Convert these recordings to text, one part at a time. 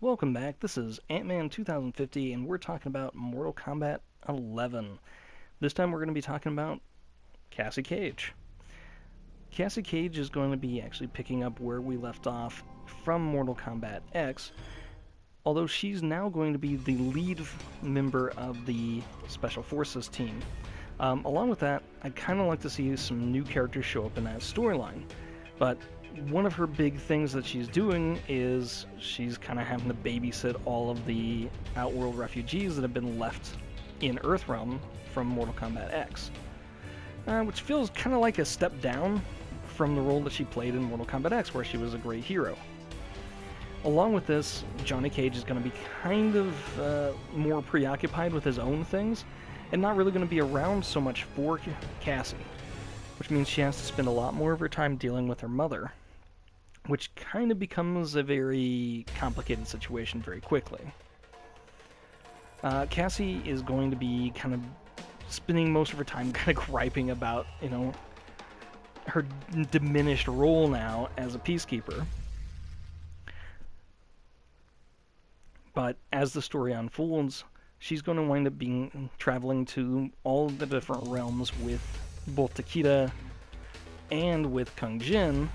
Welcome back. This is Ant-Man 2050, and we're talking about Mortal Kombat 11. This time we're going to be talking about Cassie Cage. Cassie Cage is going to be actually picking up where we left off from Mortal Kombat X, although she's now going to be the lead member of the Special Forces team. Along with that, I'd kind of like to see some new characters show up in that storyline, but one of her big things that she's doing is she's kind of having to babysit all of the Outworld refugees that have been left in Earthrealm from Mortal Kombat X, which feels kind of like a step down from the role that she played in Mortal Kombat X, where she was a great hero. Along with this, Johnny Cage is going to be kind of more preoccupied with his own things, and not really going to be around so much for Cassie, which means she has to spend a lot more of her time dealing with her mother, which kind of becomes a very complicated situation very quickly. Cassie is going to be kind of spending most of her time kind of griping about, her diminished role now as a peacekeeper. But as the story unfolds, she's going to wind up traveling to all the different realms with both Takeda and with Kung Jin,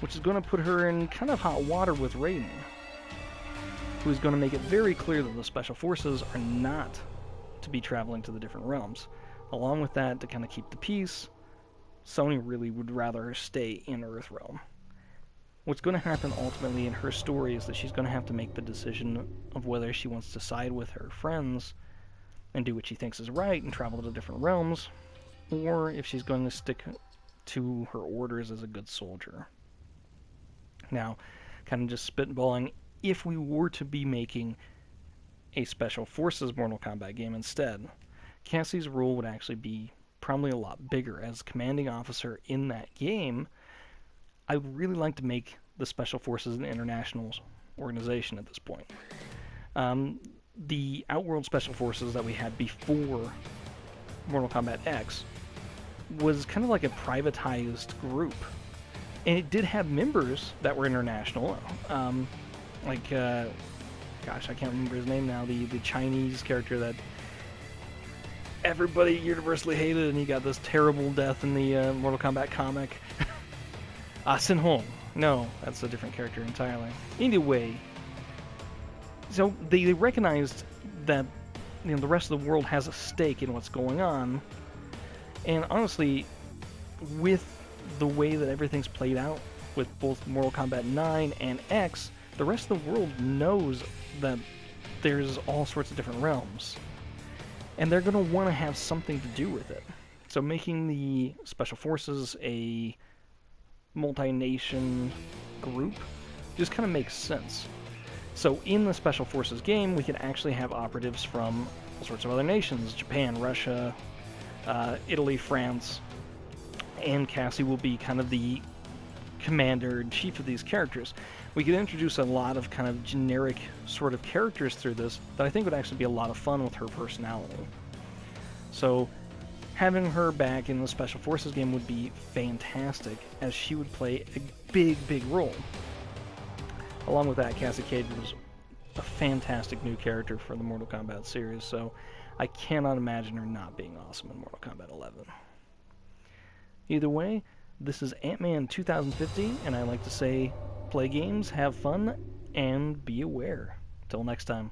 which is going to put her in kind of hot water with Raiden, who is going to make it very clear that the Special Forces are not to be traveling to the different realms. Along with that, to kind of keep the peace, Sony really would rather her stay in Earthrealm. What's going to happen ultimately in her story is that she's going to have to make the decision of whether she wants to side with her friends and do what she thinks is right and travel to different realms, or if she's going to stick to her orders as a good soldier. Now, kind of just spitballing, if we were to be making a Special Forces Mortal Kombat game instead, Cassie's role would actually be probably a lot bigger. As commanding officer in that game, I would really like to make the Special Forces an international organization at this point. The Outworld Special Forces that we had before Mortal Kombat X was kind of like a privatized group. And it did have members that were international, I can't remember his name now, the Chinese character that everybody universally hated, and he got this terrible death in the Mortal Kombat comic. Sin Hong. No, that's a different character entirely. Anyway, so they recognized that the rest of the world has a stake in what's going on, and honestly, with the way that everything's played out with both Mortal Kombat 9 and X, the rest of the world knows that there's all sorts of different realms, and they're going to want to have something to do with it. So making the Special Forces a multi-nation group just kind of makes sense. So in the Special Forces game, we can actually have operatives from all sorts of other nations: Japan, Russia, Italy, France, and Cassie will be kind of the commander-in-chief of these characters. We could introduce a lot of kind of generic sort of characters through this that I think would actually be a lot of fun with her personality. So having her back in the Special Forces game would be fantastic, as she would play a big role. Along with that, Cassie Cage was a fantastic new character for the Mortal Kombat series, so I cannot imagine her not being awesome in Mortal Kombat 11. Either way, this is Ant-Man 2050, and I like to say, play games, have fun, and be aware. Till next time.